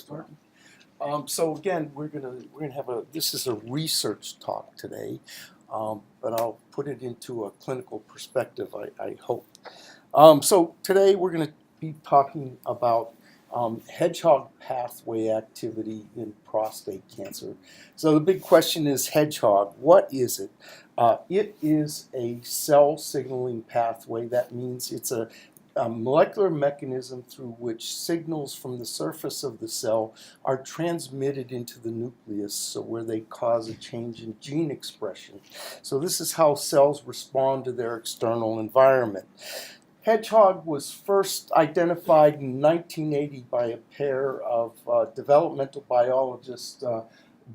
Thanks, Mark. So again, we're gonna have this is a research talk today, but I'll put it into a clinical perspective, I hope. So today we're gonna be talking about hedgehog pathway activity in prostate cancer. So the big question is hedgehog. What is it? It is a cell signaling pathway. That means it's a molecular mechanism through which signals from the surface of the cell are transmitted into the nucleus, so where they cause a change in gene expression. So this is how cells respond to their external environment. Hedgehog was first identified in 1980 by a pair of developmental biologists,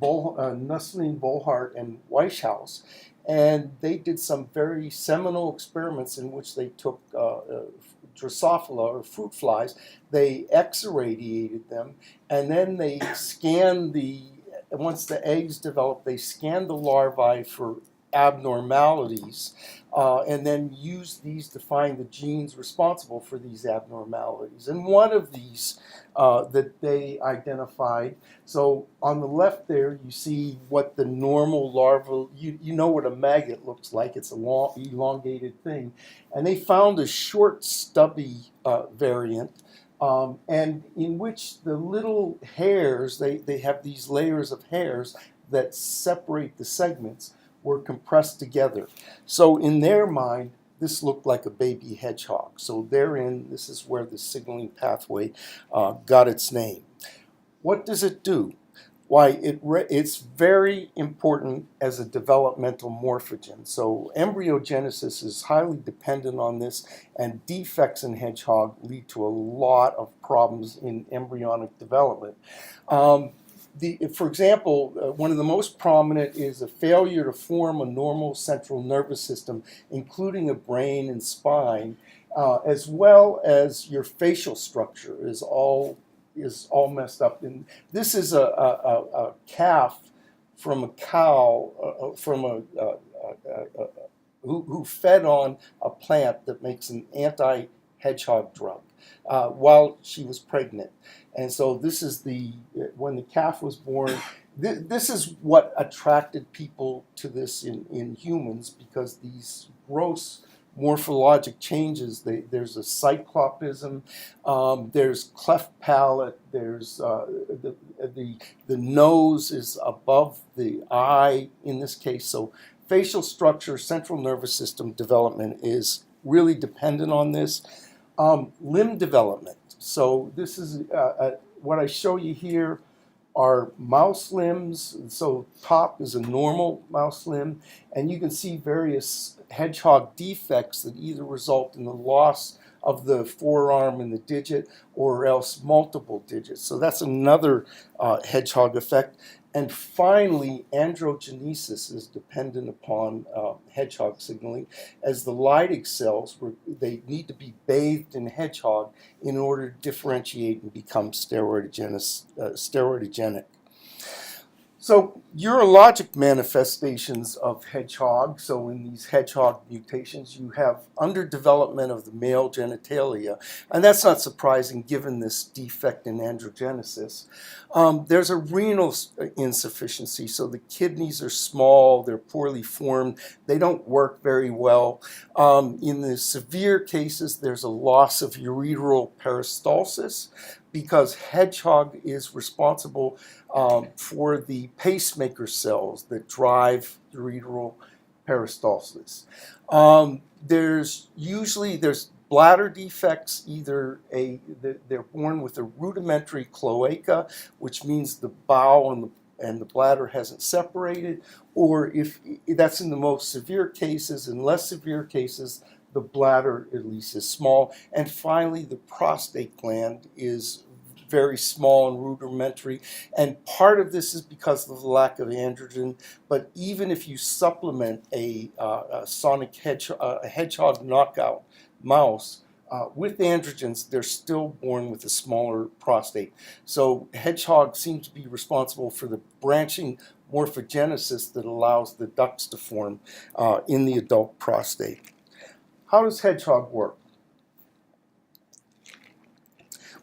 Nusslein, Bollhardt, and Weishaupt, and they did some very seminal experiments in which they took Drosophila, or fruit flies, they X-irradiated them, and then they scanned once the eggs developed, they scanned the larvae for abnormalities, and then used these to find the genes responsible for these abnormalities. And one of these that they identified, so on the left there you see what the normal larval, you know what a maggot looks like, it's a long elongated thing, and they found a short stubby variant, and in which the little hairs, they have these layers of hairs that separate the segments, were compressed together. So in their mind, this looked like a baby hedgehog. So therein, this is where the signaling pathway got its name. What does it do? Why, it's very important as a developmental morphogen. So embryogenesis is highly dependent on this, and defects in hedgehog lead to a lot of problems in embryonic development. For example, one of the most prominent is a failure to form a normal central nervous system, including a brain and spine, as well as your facial structure is all messed up. And this is a calf from a cow who fed on a plant that makes an anti-hedgehog drug while she was pregnant. And so this is when the calf was born, this is what attracted people to this in humans, because these gross morphologic changes, there's a cyclopism, there's cleft palate, there's the nose is above the eye in this case. So facial structure, central nervous system development is really dependent on this. Limb development. So this is what I show you here are mouse limbs. So top is a normal mouse limb, and you can see various hedgehog defects that either result in the loss of the forearm and the digit, or else multiple digits. So that's another hedgehog effect. And finally, androgenesis is dependent upon hedgehog signaling, as the Leydig cells, they need to be bathed in hedgehog in order to differentiate and become steroidogenic. So urologic manifestations of hedgehog, so in these hedgehog mutations, you have underdevelopment of the male genitalia, and that's not surprising given this defect in androgenesis. There's a renal insufficiency, so the kidneys are small, they're poorly formed, they don't work very well. In the severe cases, there's a loss of ureteral peristalsis, because hedgehog is responsible for the pacemaker cells that drive ureteral peristalsis. There's bladder defects. Either they're born with a rudimentary cloaca, which means the bowel and the bladder hasn't separated, or if that's in the most severe cases. In less severe cases, the bladder at least is small. And finally, the prostate gland is very small and rudimentary, and part of this is because of the lack of androgen. But even if you supplement a hedgehog knockout mouse with androgens, they're still born with a smaller prostate. So hedgehog seems to be responsible for the branching morphogenesis that allows the ducts to form in the adult prostate. How does hedgehog work?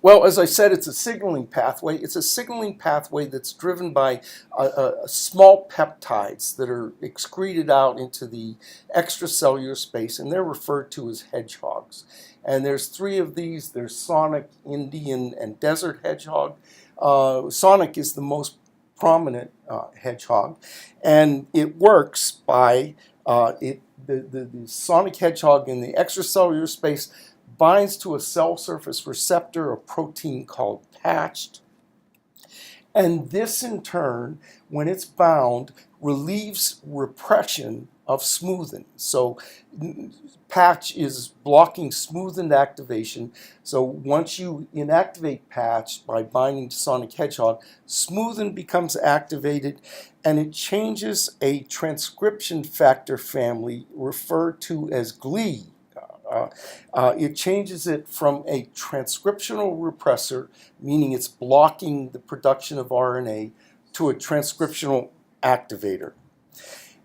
Well, as I said, it's a signaling pathway. It's a signaling pathway that's driven by small peptides that are excreted out into the extracellular space, and they're referred to as hedgehogs. And there's three of these. There's Sonic, Indian, and Desert hedgehog. Sonic is the most prominent hedgehog, and it works by the Sonic hedgehog in the extracellular space binds to a cell surface receptor, a protein called patched. And this, in turn, when it's bound, relieves repression of smoothing. So patch is blocking smoothing activation. So once you inactivate patch by binding to Sonic hedgehog, smoothing becomes activated, and it changes a transcription factor family referred to as GLE. It changes it from a transcriptional repressor, meaning it's blocking the production of RNA, to a transcriptional activator.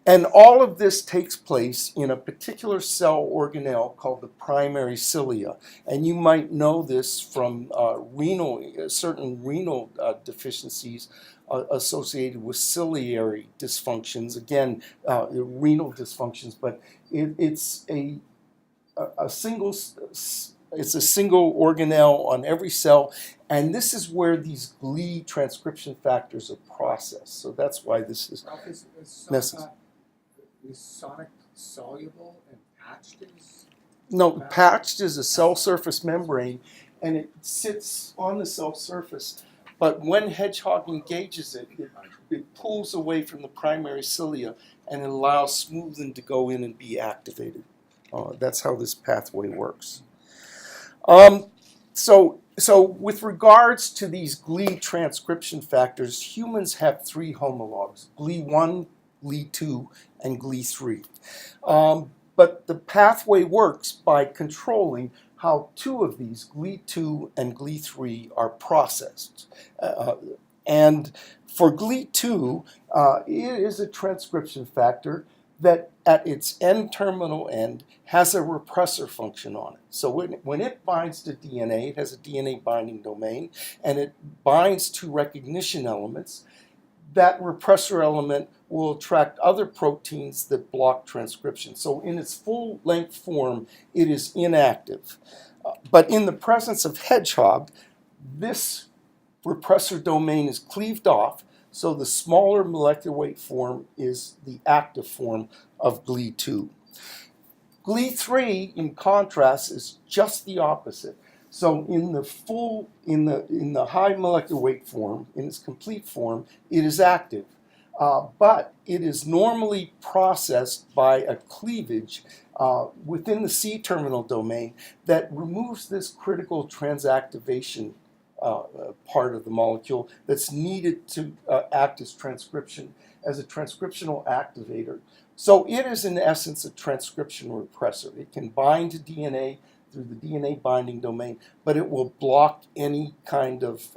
And all of this takes place in a particular cell organelle called the primary cilia. And you might know this from certain renal deficiencies associated with ciliary dysfunctions. Again, renal dysfunctions, but it's a single organelle on every cell, and this is where these GLE transcription factors are processed. So that's why this is necessary. Is Sonic soluble and patched is? No, patched is a cell surface membrane, and it sits on the cell surface. But when hedgehog engages it, it pulls away from the primary cilia, and it allows smoothing to go in and be activated. That's how this pathway works. So with regards to these GLE transcription factors, humans have three homologs: GLE1, GLE2, and GLE3. But the pathway works by controlling how two of these, GLE2 and GLE3, are processed. And for GLE2, it is a transcription factor that at its N-terminal end has a repressor function on it. So when it binds to DNA, it has a DNA binding domain, and it binds to recognition elements. That repressor element will attract other proteins that block transcription. So in its full-length form, it is inactive. But in the presence of hedgehog, this repressor domain is cleaved off, so the smaller molecular weight form is the active form of GLE2. GLE3, in contrast, is just the opposite. So in the high molecular weight form, in its complete form, it is active. But it is normally processed by a cleavage within the C-terminal domain that removes this critical transactivation part of the molecule that's needed to act as a transcriptional activator. So it is in essence a transcription repressor. It can bind to DNA through the DNA binding domain, but it will block any kind of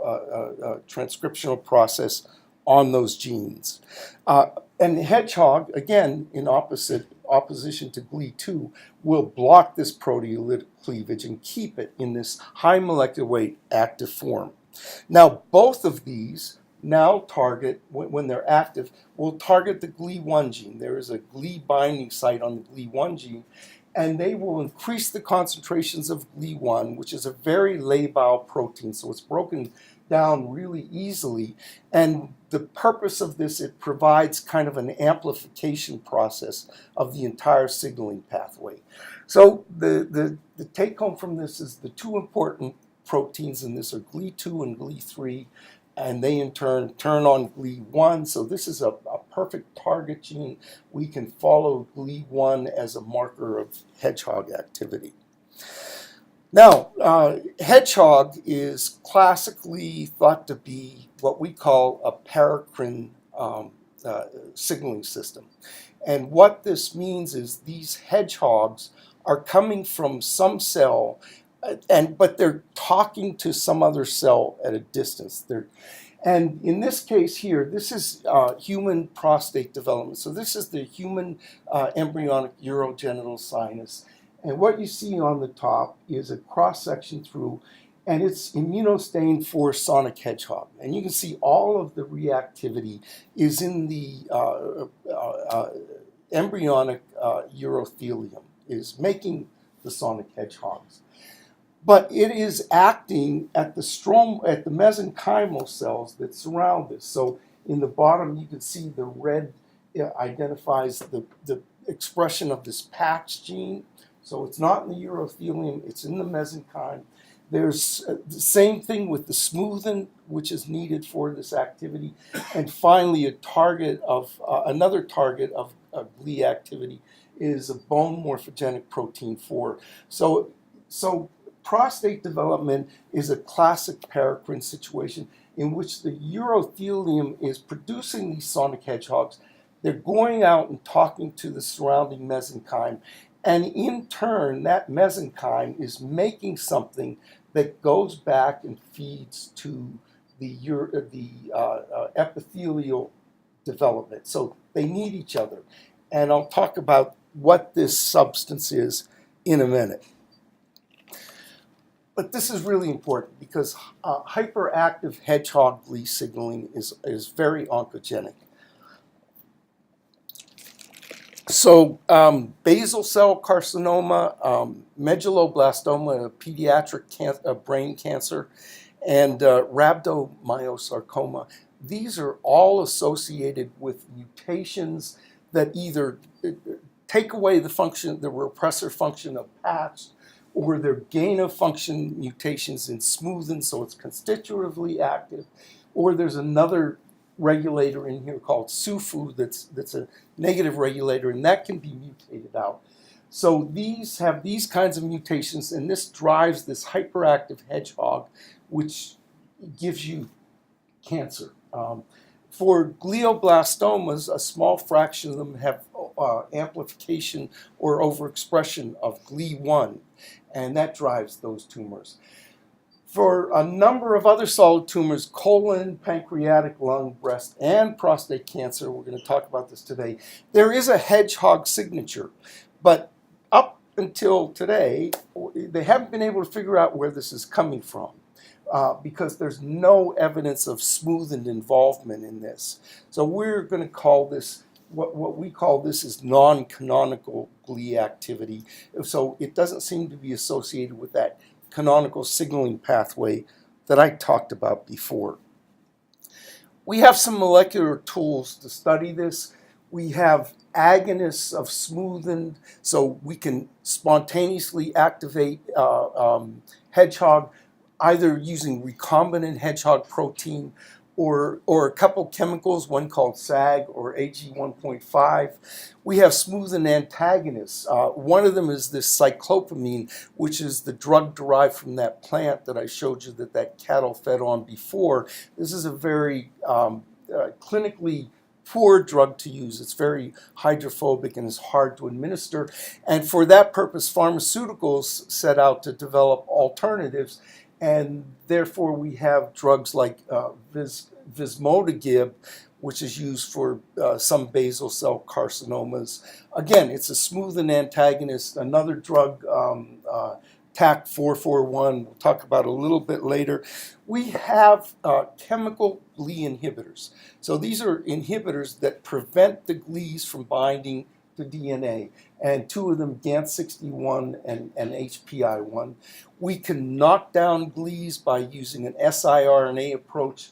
transcriptional process on those genes. And the hedgehog, again, in opposition to GLE2, will block this proteolytic cleavage and keep it in this high molecular weight active form. Now, both of these now target, when they're active, will target the GLE1 gene. There is a GLE binding site on the GLE1 gene, and they will increase the concentrations of GLE1, which is a very labile protein, so it's broken down really easily. And the purpose of this, it provides kind of an amplification process of the entire signaling pathway. So the take home from this is the two important proteins in this are GLE2 and GLE3, and they in turn turn on GLE1. So this is a perfect target gene. We can follow GLE1 as a marker of hedgehog activity. Now, hedgehog is classically thought to be what we call a paracrine signaling system. And what this means is these hedgehogs are coming from some cell, but they're talking to some other cell at a distance. And in this case here, this is human prostate development. So this is the human embryonic urogenital sinus. And what you see on the top is a cross-section through, and it's immunostained for sonic hedgehog. And you can see all of the reactivity is in the embryonic urothelium, is making the sonic hedgehogs. But it is acting at the mesenchymal cells that surround this. So in the bottom, you can see the red identifies the expression of this patch gene. So it's not in the urothelium, it's in the mesenchyme. There's the same thing with the smoothen, which is needed for this activity. And finally, another target of glee activity is a bone morphogenic protein 4. So prostate development is a classic paracrine situation in which the urothelium is producing these sonic hedgehogs. They're going out and talking to the surrounding mesenchyme, and in turn, that mesenchyme is making something that goes back and feeds to the epithelial development. So they need each other. And I'll talk about what this substance is in a minute. But this is really important because hyperactive hedgehog glee signaling is very oncogenic. So basal cell carcinoma, medulloblastoma, a pediatric brain cancer, and rhabdomyosarcoma, these are all associated with mutations that either take away the repressor function of patch, or they're gain of function mutations in smoothen, so it's constitutively active, or there's another regulator in here called SUFU that's a negative regulator, and that can be mutated out. So these have these kinds of mutations, and this drives this hyperactive hedgehog, which gives you cancer. For glioblastomas, a small fraction of them have amplification or overexpression of GLI1, and that drives those tumors. For a number of other solid tumors, colon, pancreatic, lung, breast, and prostate cancer, we're going to talk about this today, there is a hedgehog signature. But up until today, they haven't been able to figure out where this is coming from because there's no evidence of smoothened involvement in this. So we're going to call this, what we call this is non-canonical glee activity. So it doesn't seem to be associated with that canonical signaling pathway that I talked about before. We have some molecular tools to study this. We have agonists of smoothened, so we can spontaneously activate hedgehog either using recombinant hedgehog protein or a couple chemicals, one called SAG or AG1.5. We have smoothen antagonists. One of them is this cyclopamine, which is the drug derived from that plant that I showed you that cattle fed on before. This is a very clinically poor drug to use. It's very hydrophobic and is hard to administer. And for that purpose, pharmaceuticals set out to develop alternatives. And therefore, we have drugs like vismodegib, which is used for some basal cell carcinomas. Again, it's a smoothen antagonist. Another drug, TAC441, we'll talk about a little bit later. We have chemical glee inhibitors. So these are inhibitors that prevent the glees from binding to DNA, and two of them, GANT61 and HPI1. We can knock down glees by using an siRNA approach.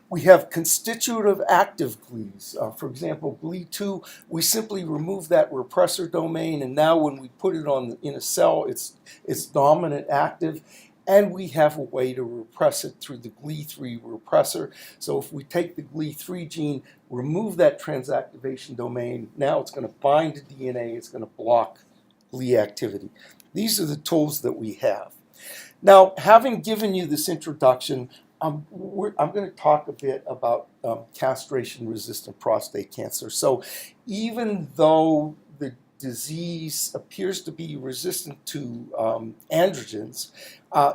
We have constitutive active glees. For example, GLI2, we simply remove that repressor domain, and now when we put it in a cell, it's dominant active, and we have a way to repress it through the GLI3 repressor. So if we take the GLI3 gene, remove that transactivation domain, now it's going to bind to DNA, it's going to block GLI activity. These are the tools that we have. Now, having given you this introduction, I'm going to talk a bit about castration-resistant prostate cancer. So even though the disease appears to be resistant to androgens,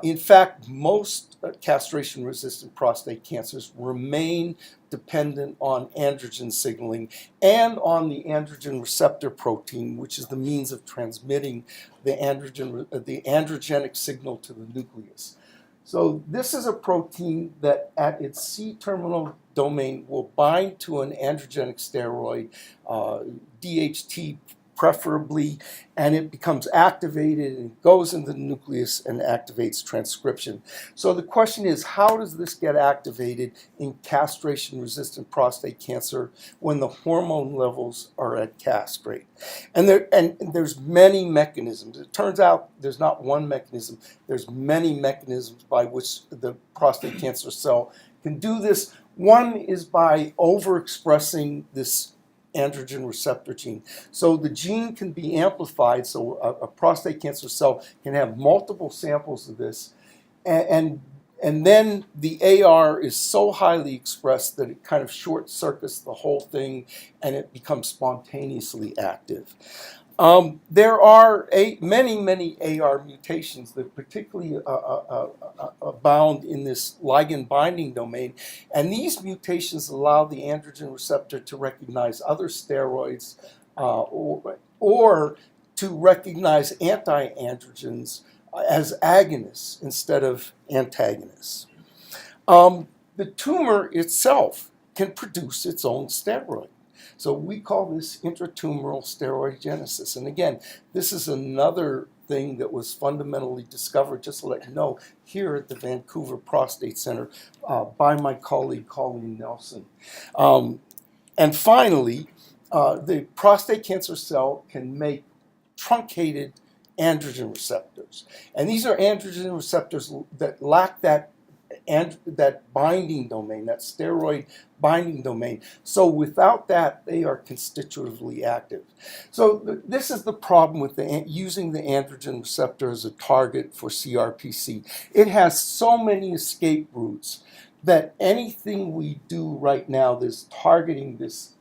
in fact, most castration-resistant prostate cancers remain dependent on androgen signaling and on the androgen receptor protein, which is the means of transmitting the androgenic signal to the nucleus. So this is a protein that at its C-terminal domain will bind to an androgenic steroid, DHT preferably, and it becomes activated and goes into the nucleus and activates transcription. So the question is, how does this get activated in castration-resistant prostate cancer when the hormone levels are at castrate? And there's many mechanisms. It turns out there's not one mechanism. There's many mechanisms by which the prostate cancer cell can do this. One is by overexpressing this androgen receptor gene. So the gene can be amplified, so a prostate cancer cell can have multiple samples of this, and then the AR is so highly expressed that it kind of short circuits the whole thing and it becomes spontaneously active. There are many AR mutations that particularly abound in this ligand binding domain, and these mutations allow the androgen receptor to recognize other steroids or to recognize anti-androgens as agonists instead of antagonists. The tumor itself can produce its own steroid. So we call this intratumoral steroidogenesis. And again, this is another thing that was fundamentally discovered, just to let you know, here at the Vancouver Prostate Center by my colleague Colleen Nelson. And finally, the prostate cancer cell can make truncated androgen receptors. And these are androgen receptors that lack that binding domain, that steroid binding domain. So without that, they are constitutively active. So this is the problem with using the androgen receptor as a target for CRPC. It has so many escape routes that anything we do right now that's targeting this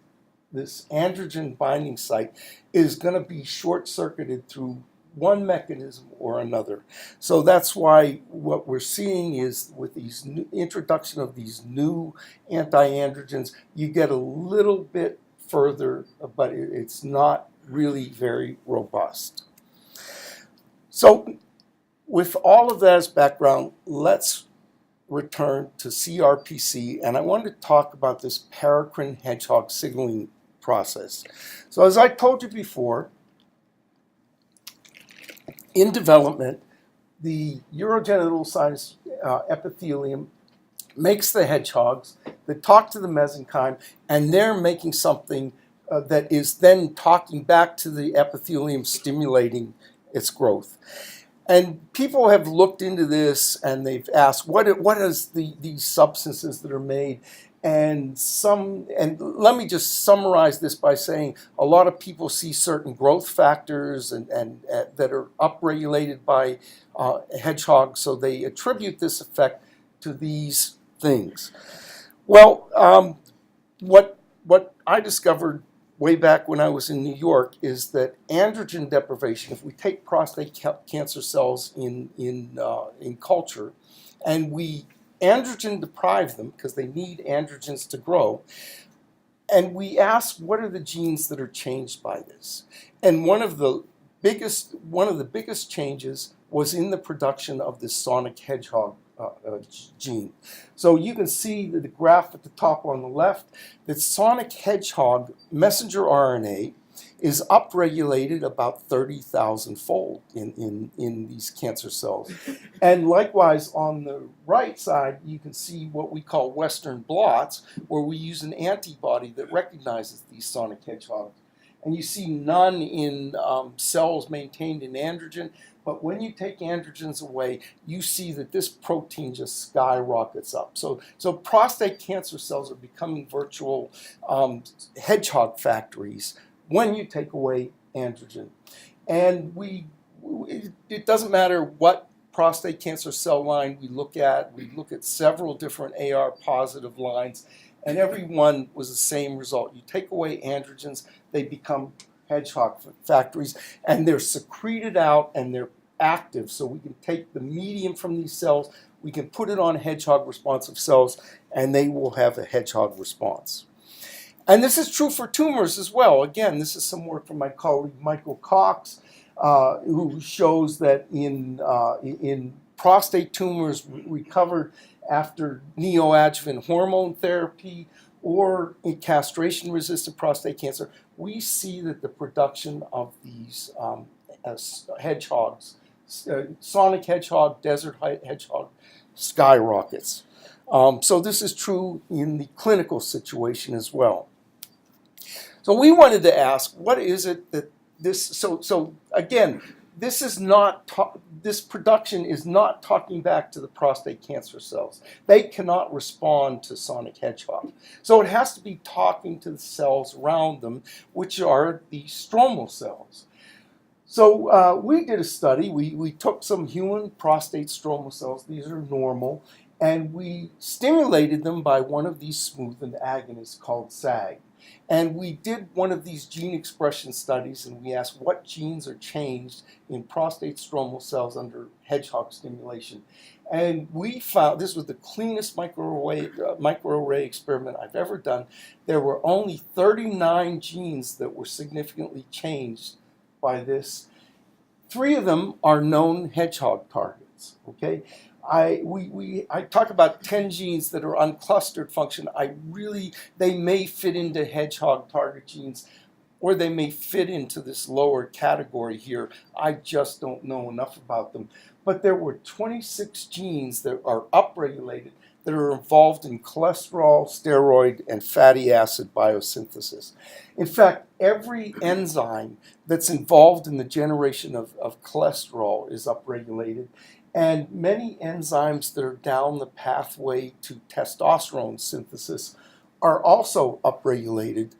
androgen binding site is going to be short-circuited through one mechanism or another. So that's why what we're seeing is with these introduction of these new anti-androgens, you get a little bit further, but it's not really very robust. So with all of that as background, let's return to CRPC, and I wanted to talk about this Paracrine hedgehog signaling process. So as I told you before, in development, the urogenital sinus epithelium makes the hedgehogs that talk to the mesenchyme, and they're making something that is then talking back to the epithelium, stimulating its growth. And people have looked into this and they've asked, what is these substances that are made? And let me just summarize this by saying a lot of people see certain growth factors and that are upregulated by hedgehogs, so they attribute this effect to these things. Well, what I discovered way back when I was in New York is that androgen deprivation, if we take prostate cancer cells in culture and we androgen deprive them because they need androgens to grow, and we ask what are the genes that are changed by this, and one of the biggest changes was in the production of this sonic hedgehog gene. So you can see the graph at the top on the left that sonic hedgehog messenger RNA is upregulated about 30,000 fold in these cancer cells. And likewise on the right side, you can see what we call Western blots, where we use an antibody that recognizes these sonic hedgehogs. And you see none in cells maintained in androgen, but when you take androgens away, you see that this protein just skyrockets up. So prostate cancer cells are becoming virtual hedgehog factories when you take away androgen. And it doesn't matter what prostate cancer cell line we look at several different AR positive lines, and every one was the same result. You take away androgens, they become hedgehog factories, and they're secreted out and they're active. So we can take the medium from these cells, we can put it on hedgehog responsive cells, and they will have a hedgehog response. And this is true for tumors as well. Again, this is some work from my colleague Michael Cox, who shows that in prostate tumors recovered after neoadjuvant hormone therapy or in castration-resistant prostate cancer, we see that the production of these hedgehogs, sonic hedgehog, desert hedgehog, skyrockets. So this is true in the clinical situation as well. So we wanted to ask, what is it that this? So again, this is not this production is not talking back to the prostate cancer cells. They cannot respond to sonic hedgehog. So it has to be talking to the cells around them, which are the stromal cells. So we did a study. We took some human prostate stromal cells. These are normal. And we stimulated them by one of these smoothened agonists called SAG. And we did one of these gene expression studies, and we asked what genes are changed in prostate stromal cells under hedgehog stimulation. And we found, this was the cleanest microarray experiment I've ever done, there were only 39 genes that were significantly changed by this. 3 of them are known hedgehog targets, okay? I talk about 10 genes that are unclustered function. They may fit into hedgehog target genes, or they may fit into this lower category here. I just don't know enough about them. But there were 26 genes that are upregulated that are involved in cholesterol, steroid, and fatty acid biosynthesis. In fact, every enzyme that's involved in the generation of cholesterol is upregulated. And many enzymes that are down the pathway to testosterone synthesis are also upregulated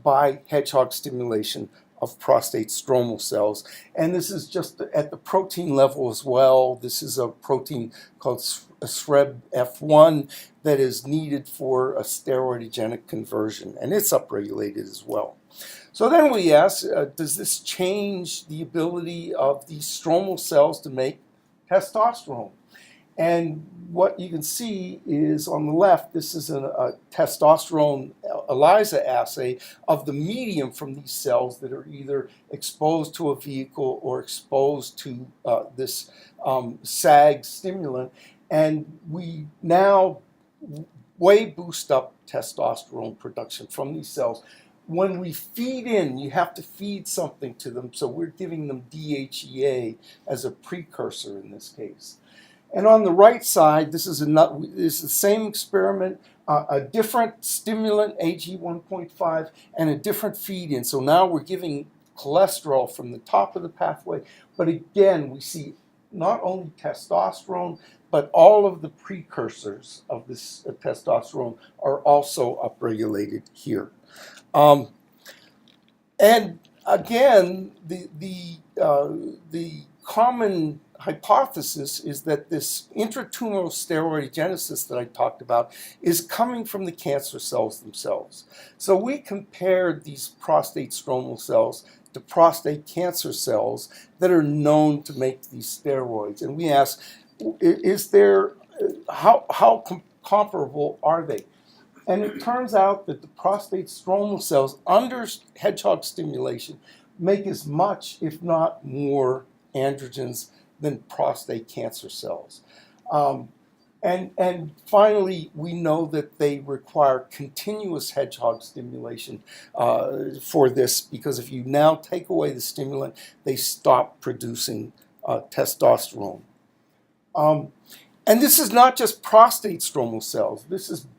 by hedgehog stimulation of prostate stromal cells. And this is just at the protein level as well. This is a protein called SREBF1 that is needed for a steroidogenic conversion, and it's upregulated as well. So then we ask, does this change the ability of these stromal cells to make testosterone? And what you can see is on the left, this is a testosterone ELISA assay of the medium from these cells that are either exposed to a vehicle or exposed to this SAG stimulant. And we now way boost up testosterone production from these cells. When we feed in, you have to feed something to them, so we're giving them DHEA as a precursor in this case. And on the right side, this is the same experiment, a different stimulant, AG 1.5, and a different feed-in. So now we're giving cholesterol from the top of the pathway, but again, we see not only testosterone, but all of the precursors of this testosterone are also upregulated here. And again, the common hypothesis is that this intratumoral steroidogenesis that I talked about is coming from the cancer cells themselves. So we compared these prostate stromal cells to prostate cancer cells that are known to make these steroids, and we asked, how comparable are they? And it turns out that the prostate stromal cells under hedgehog stimulation make as much, if not more, androgens than prostate cancer cells. And finally, we know that they require continuous hedgehog stimulation for this, because if you now take away the stimulant, they stop producing testosterone. And this is not just prostate stromal cells.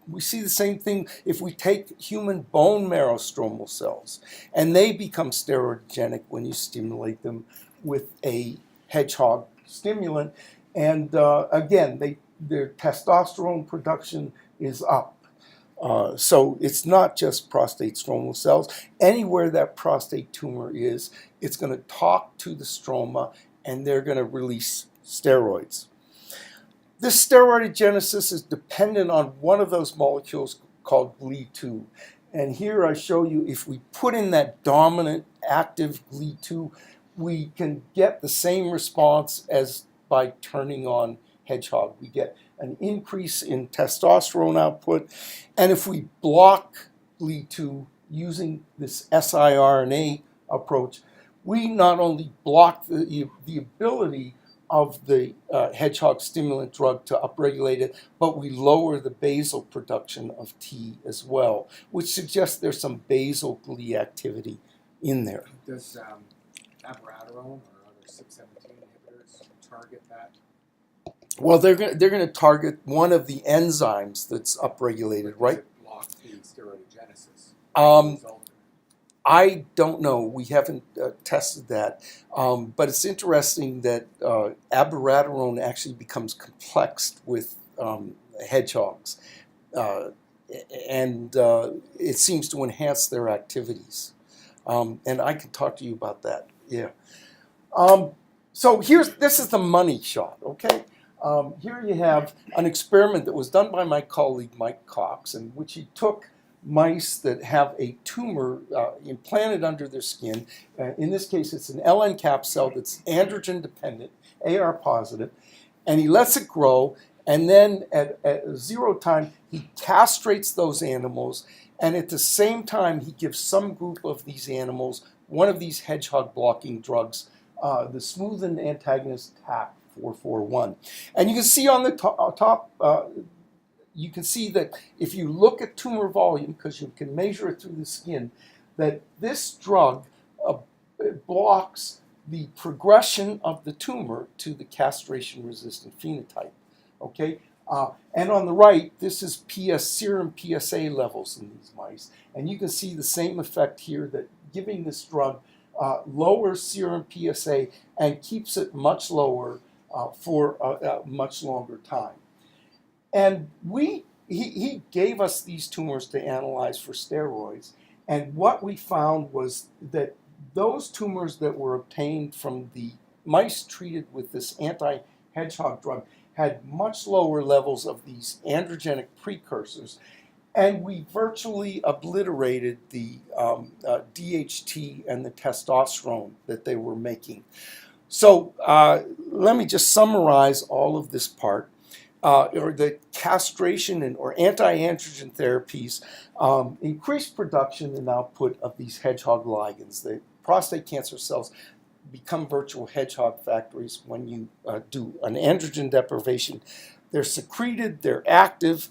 We see the same thing if we take human bone marrow stromal cells, and they become steroidogenic when you stimulate them with a hedgehog stimulant. And again, their testosterone production is up. So it's not just prostate stromal cells. Anywhere that prostate tumor is, it's going to talk to the stroma, and they're going to release steroids. This steroidogenesis is dependent on one of those molecules called GLE2. And here I show you, if we put in that dominant active GLE2, we can get the same response as by turning on hedgehog. We get an increase in testosterone output. And if we block GLE2 using this siRNA approach, we not only block the ability of the hedgehog stimulant drug to upregulate it, but we lower the basal production of T as well, which suggests there's some basal glee activity in there. Does abiraterone or other CYP17 inhibitors target that? Well, they're going to target one of the enzymes that's upregulated, Does right? it block the steroidogenesis? I don't know. We haven't tested that. But it's interesting that abiraterone actually becomes complexed with hedgehogs. And it seems to enhance their activities. And I can talk to you about that. Yeah. So this is the money shot, okay? Here you have an experiment that was done by my colleague Mike Cox, in which he took mice that have a tumor implanted under their skin. In this case, it's an LN cap cell that's androgen dependent, AR positive, and he lets it grow. And then at 0 time, he castrates those animals. And at the same time, he gives some group of these animals one of these hedgehog blocking drugs, the smoothen antagonist TAC 441. And you can see on the top you can see that if you look at tumor volume, because you can measure it through the skin, that this drug blocks the progression of the tumor to the castration-resistant phenotype. Okay, and on the right, this is serum PSA levels in these mice, and you can see the same effect here, that giving this drug lowers serum PSA and keeps it much lower for a much longer time. And he gave us these tumors to analyze for steroids, and what we found was that those tumors that were obtained from the mice treated with this anti-hedgehog drug had much lower levels of these androgenic precursors, and we virtually obliterated the DHT and the testosterone that they were making. So let me just summarize all of this part. Or the castration or anti-androgen therapies increase production and output of these hedgehog ligands. The prostate cancer cells become virtual hedgehog factories when you do an androgen deprivation. They're secreted, they're active,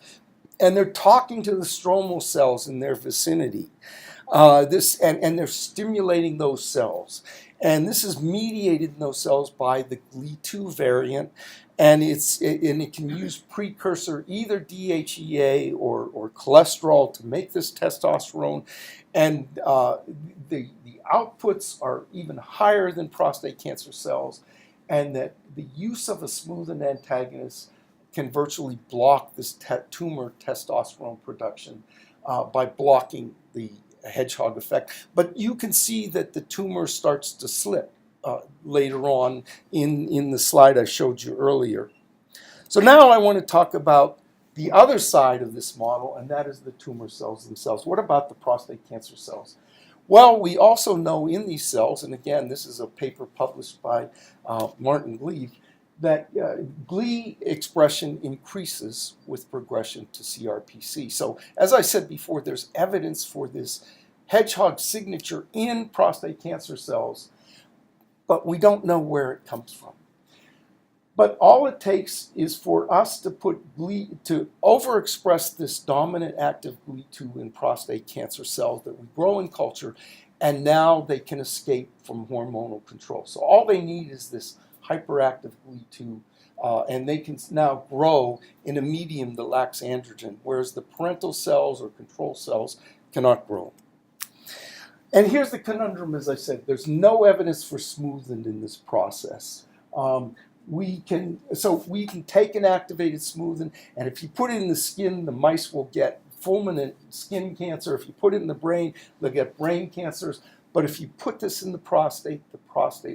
and they're talking to the stromal cells in their vicinity. And they're stimulating those cells. And this is mediated in those cells by the GLE2 variant, and it can use precursor either DHEA or cholesterol to make this testosterone, and the outputs are even higher than prostate cancer cells, and that the use of a smoothen antagonist can virtually block this tumor testosterone production by blocking the hedgehog effect. But you can see that the tumor starts to slip later on in the slide I showed you earlier. So now I want to talk about the other side of this model, and that is the tumor cells themselves. What about the prostate cancer cells? Well, we also know in these cells, and again, this is a paper published by Martin Gleave, that GLE expression increases with progression to CRPC. So as I said before, there's evidence for this hedgehog signature in prostate cancer cells, but we don't know where it comes from. But all it takes is for us to to overexpress this dominant active GLE2 in prostate cancer cells that we grow in culture, and now they can escape from hormonal control. So all they need is this hyperactive GLE2, and they can now grow in a medium that lacks androgen, whereas the parental cells or control cells cannot grow. And here's the conundrum, as I said, there's no evidence for smoothing in this process. We can take an activated smoothen, and if you put it in the skin, the mice will get fulminant skin cancer. If you put it in the brain, they'll get brain cancers. But if you put this in the prostate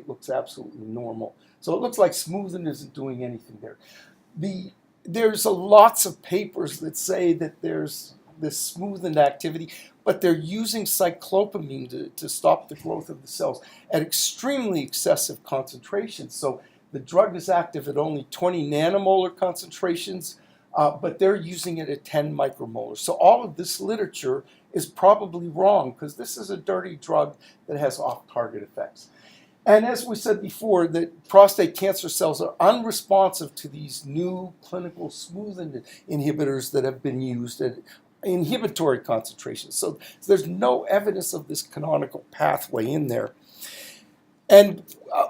looks absolutely normal. So it looks like smoothing isn't doing anything there. There's lots of papers that say that there's this smoothing activity, but they're using cyclopamine to stop the growth of the cells at extremely excessive concentrations. So the drug is active at only 20 nanomolar concentrations, but they're using it at 10 micromolar. So all of this literature is probably wrong, because this is a dirty drug that has off-target effects. And as we said before, that prostate cancer cells are unresponsive to these new clinical smooth inhibitors that have been used at inhibitory concentrations. So there's no evidence of this canonical pathway in there. And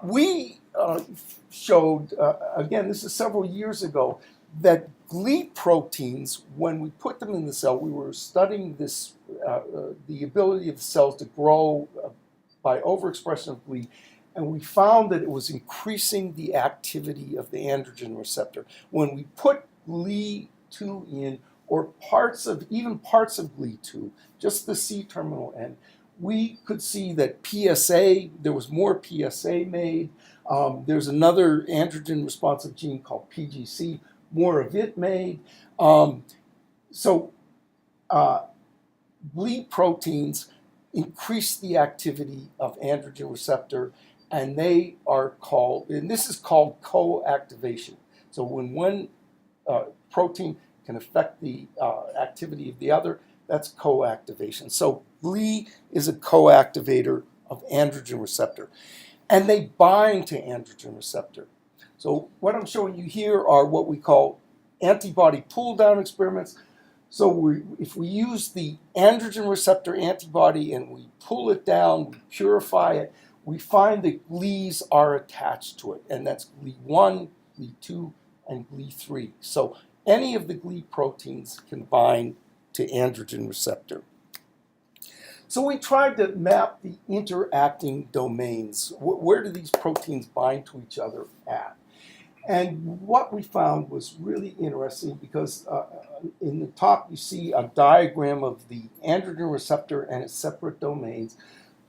we showed, again, this is several years ago, that Gli proteins, when we put them in the cell, we were studying this, the ability of the cells to grow by overexpression of Gli, and we found that it was increasing the activity of the androgen receptor. When we put Gli2 in, or even parts of Gli2, just the C-terminal end, we could see that PSA, there was more PSA made. There's another androgen responsive gene called PGC, more of it made. Gli proteins increase the activity of androgen receptor, and they are called, and this is called co-activation. So when one protein can affect the activity of the other, that's co-activation. So Gli is a co-activator of androgen receptor, and they bind to androgen receptor. So what I'm showing you here are what we call antibody pull-down experiments. So if we use the androgen receptor antibody and we pull it down, we purify it, we find that Glis are attached to it, and that's Gli1, Gli2, and Gli3. So any of the Gli proteins can bind to androgen receptor. So we tried to map the interacting domains. Where do these proteins bind to each other at? And what we found was really interesting because in the top you see a diagram of the androgen receptor and its separate domains.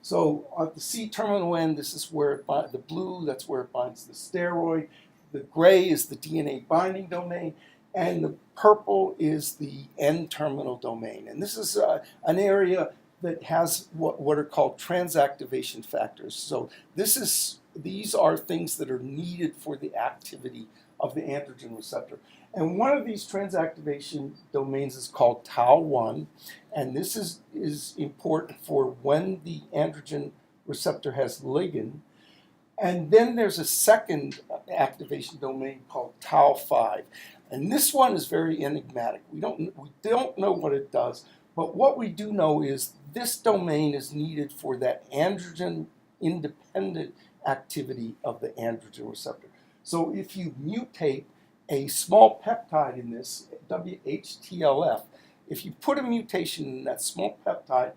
So at the C-terminal end, this is where it binds, the blue, that's where it binds the steroid. The gray is the DNA binding domain, and the purple is the N-terminal domain. And this is an area that has what are called transactivation factors. So these are things that are needed for the activity of the androgen receptor. And one of these transactivation domains is called tau1, and this is important for when the androgen receptor has ligand. And then there's a second activation domain called tau5. And this one is very enigmatic. We don't know what it does, but what we do know is this domain is needed for that androgen-independent activity of the androgen receptor. So if you mutate a small peptide in this, WHTLF, if you put a mutation in that small peptide,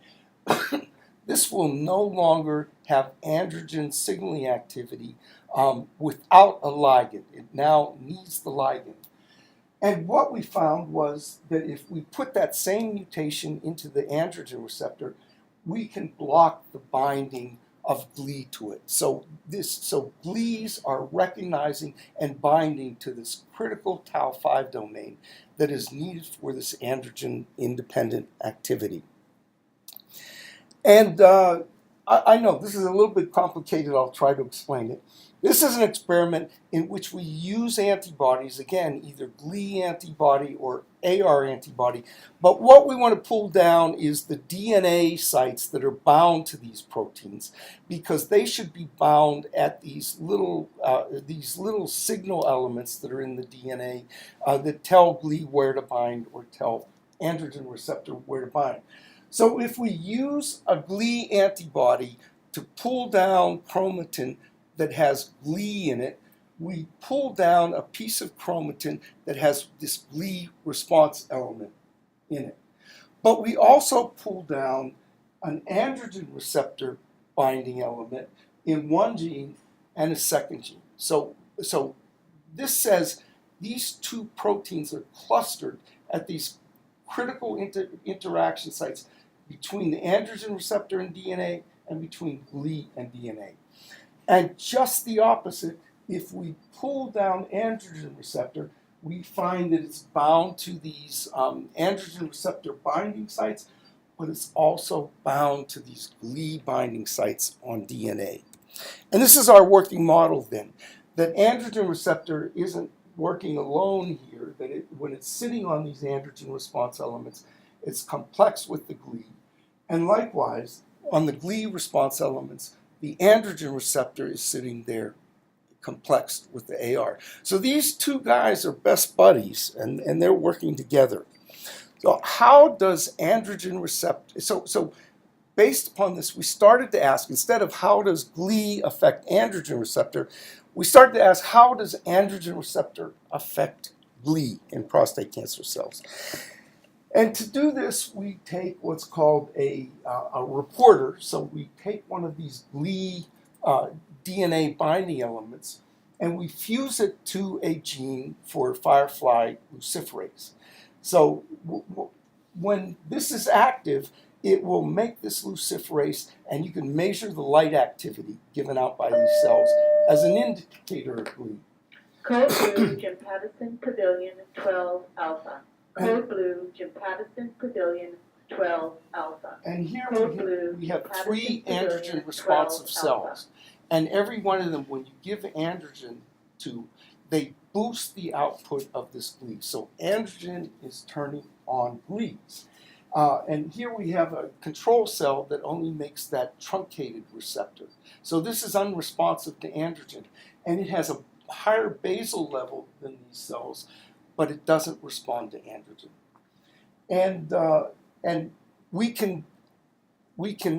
this will no longer have androgen signaling activity without a ligand. It now needs the ligand. And what we found was that if we put that same mutation into the androgen receptor, we can block the binding of Gli to it. So Glis are recognizing and binding to this critical tau5 domain that is needed for this androgen-independent activity. And I know this is a little bit complicated. I'll try to explain it. This is an experiment in which we use antibodies, again, either Gli antibody or AR antibody. But what we want to pull down is the DNA sites that are bound to these proteins, because they should be bound at these little signal elements that are in the DNA that tell Gli where to bind or tell androgen receptor where to bind. So if we use a Gli antibody to pull down chromatin that has Gli in it, we pull down a piece of chromatin that has this Gli response element in it. But we also pull down an androgen receptor binding element in one gene and a second gene. So this says these two proteins are clustered at these critical interaction sites between the androgen receptor and DNA and between Gli and DNA. And just the opposite, if we pull down androgen receptor, we find that it's bound to these androgen receptor binding sites, but it's also bound to these Gli binding sites on DNA. And this is our working model then, that androgen receptor isn't working alone here, that when it's sitting on these androgen response elements, it's complex with the Gli. And likewise, on the Gli response elements, the androgen receptor is sitting there complexed with the AR. So these two guys are best buddies, and they're working together. So how does androgen receptor, so based upon this, we started to ask, instead of how does GLI affect androgen receptor, we started to ask how does androgen receptor affect GLI in prostate cancer cells. And to do this, we take what's called a reporter. So we take one of these GLI DNA binding elements and we fuse it to a gene for firefly luciferase. So when this is active, it will make this luciferase, and you can measure the light activity given out by these cells as an indicator of GLI. Code blue, Jim Patterson Pavilion 12 Alpha. Code blue, Jim Patterson Pavilion 12 Alpha. And here Code blue, we have Patterson three Pavilion, androgen responsive 12 cells. alpha. And every one of them, when you give androgen to, they boost the output of this GLI. So androgen is turning on GLIs. And here we have a control cell that only makes that truncated receptor. So this is unresponsive to androgen. And it has a higher basal level than these cells, but it doesn't respond to androgen. And we can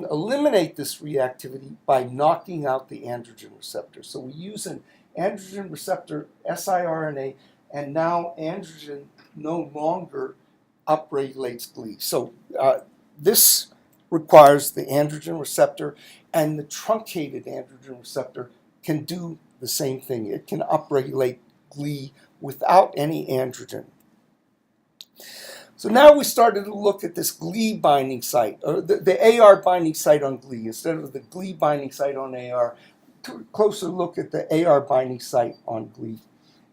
eliminate this reactivity by knocking out the androgen receptor. So we use an androgen receptor siRNA, and now androgen no longer upregulates GLI. So this requires the androgen receptor, and the truncated androgen receptor can do the same thing. It can upregulate GLI without any androgen. So now we started to look at this GLI binding site, or the AR binding site on GLI, instead of the GLI binding site on AR. Took a closer look at the AR binding site on GLI.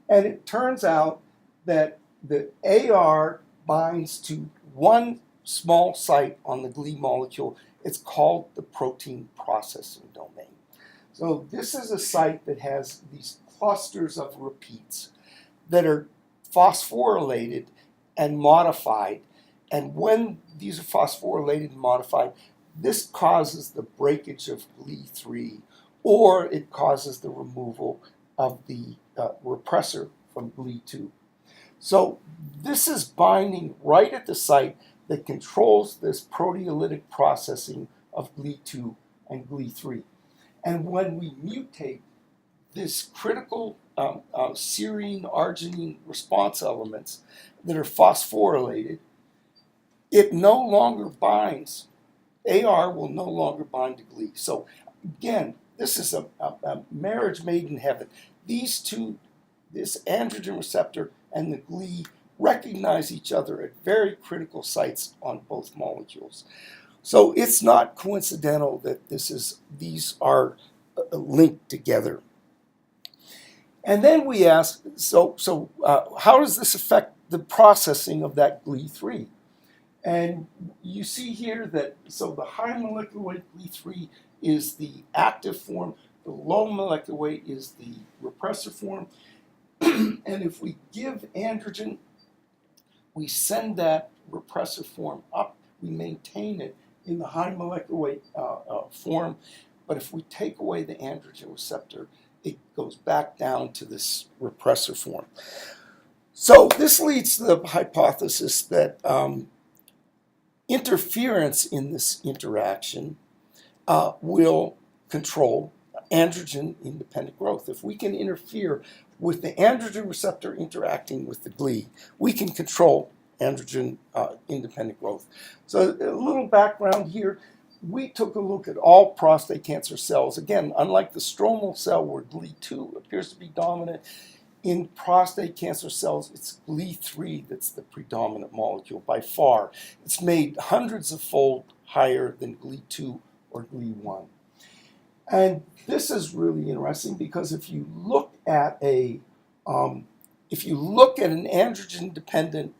And it turns out that the AR binds to one small site on the GLI molecule. It's called the protein processing domain. So this is a site that has these clusters of repeats that are phosphorylated and modified. And when these are phosphorylated and modified, this causes the breakage of GLI3, or it causes the removal of the repressor from GLI2. So this is binding right at the site that controls this proteolytic processing of GLI2 and GLI3. And when we mutate this critical serine, arginine response elements that are phosphorylated, it no longer binds, AR will no longer bind to GLI. So again, this is a marriage made in heaven. These two, this androgen receptor and the GLI, recognize each other at very critical sites on both molecules. So it's not coincidental that these are linked together. And then we ask, how does this affect the processing of that GLI3? And you see here that, so the high molecular weight GLI3 is the active form, the low molecular weight is the repressor form. And if we give androgen, we send that repressor form up, we maintain it in the high molecular weight form. But if we take away the androgen receptor, it goes back down to this repressor form. So this leads to the hypothesis that interference in this interaction will control androgen-independent growth. If we can interfere with the androgen receptor interacting with the GLI, we can control androgen-independent growth. So a little background here. We took a look at all prostate cancer cells. Again, unlike the stromal cell where GLI2 appears to be dominant, in prostate cancer cells, it's GLI3 that's the predominant molecule by far. It's made hundreds of fold higher than GLI2 or GLI1. And this is really interesting because if you look at an androgen-dependent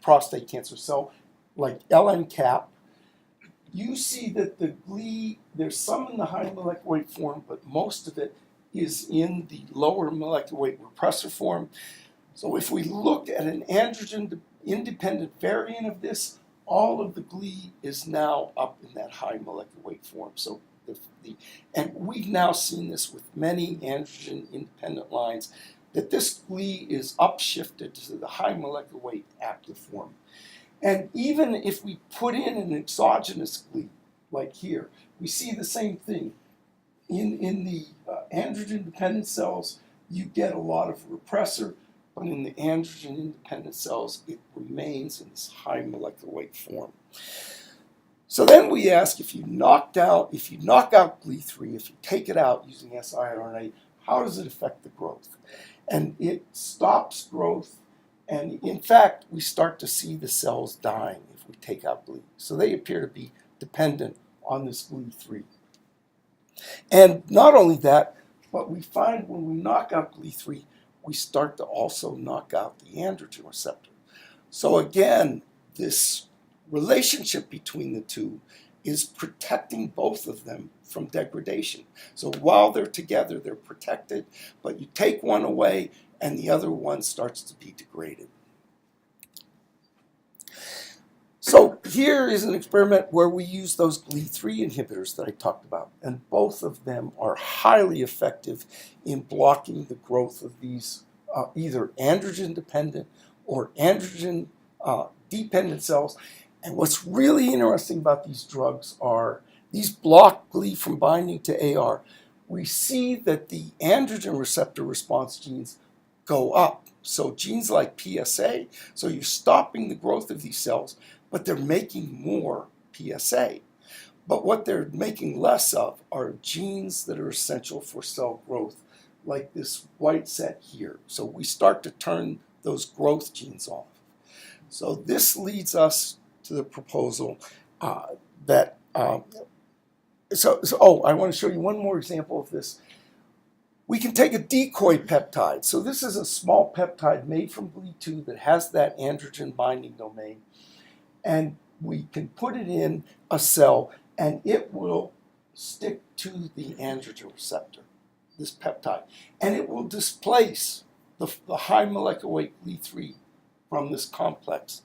prostate cancer cell like LNCAP, you see that the GLI, there's some in the high molecular weight form, but most of it is in the lower molecular weight repressor form. So if we look at an androgen-independent variant of this, all of the GLI is now up in that high molecular weight form. So And we've now seen this with many androgen-independent lines, that this glee is upshifted to the high molecular weight active form. And even if we put in an exogenous glee, like here, we see the same thing. In the androgen-dependent cells, you get a lot of repressor, but in the androgen-independent cells, it remains in this high molecular weight form. So then we ask, if you knock out GLE3, if you take it out using siRNA, how does it affect the growth? And it stops growth, and in fact, we start to see the cells dying if we take out GLE. So they appear to be dependent on this GLE3. And not only that, but we find when we knock out GLE3, we start to also knock out the androgen receptor. So again, this relationship between the two is protecting both of them from degradation. So while they're together, they're protected, but you take one away and the other one starts to be degraded. So here is an experiment where we use those GLE3 inhibitors that I talked about, and both of them are highly effective in blocking the growth of these either androgen-dependent or androgen-dependent cells. And what's really interesting about these drugs are these block GLE from binding to AR. We see that the androgen receptor response genes go up. So genes like PSA, so you're stopping the growth of these cells, but they're making more PSA. But what they're making less of are genes that are essential for cell growth, like this white set here. So we start to turn those growth genes off. So this leads us to the proposal I want to show you one more example of this. We can take a decoy peptide. So this is a small peptide made from GLE2 that has that androgen binding domain. And we can put it in a cell and it will stick to the androgen receptor, this peptide. And it will displace the high molecular weight GLE3 from this complex.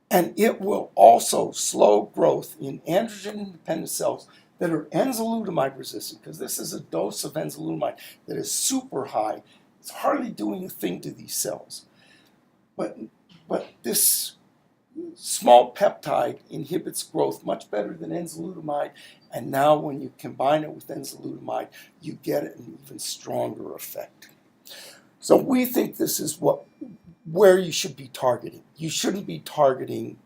And it will also slow growth in androgen-independent cells that are enzalutamide resistant, because this is a dose of enzalutamide that is super high. It's hardly doing a thing to these cells. But this small peptide inhibits growth much better than enzalutamide, and now when you combine it with enzalutamide, you get an even stronger effect. So we think this is where you should be targeting. You shouldn't be targeting,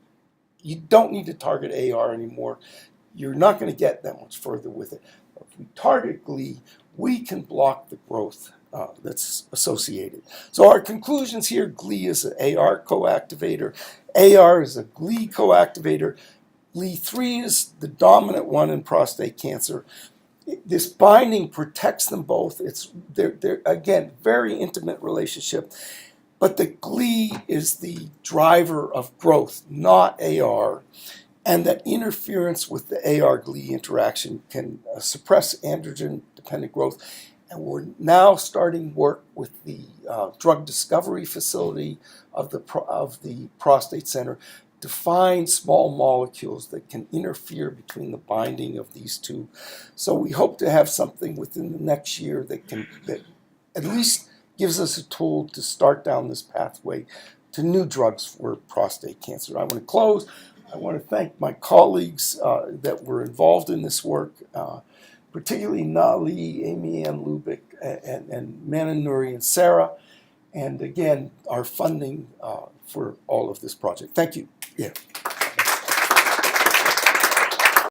you don't need to target AR anymore. You're not going to get that much further with it. If we target GLE, we can block the growth that's associated. So our conclusions here: GLE is an AR coactivator, AR is a GLE coactivator, GLE3 is the dominant one in prostate cancer. This binding protects them both. They're again, very intimate relationship. But the GLE is the driver of growth, not AR. And that interference with the AR-GLE interaction can suppress androgen-dependent growth. And we're now starting work with the drug discovery facility of the prostate center to find small molecules that can interfere between the binding of these two. So we hope to have something within the next year that at least gives us a tool to start down this pathway to new drugs for prostate cancer. I want to close. I want to thank my colleagues that were involved in this work, particularly Nali, Amy Ann Lubick, and Manon Nuri and Sarah, and again, our funding for all of this project. Thank you. Yeah.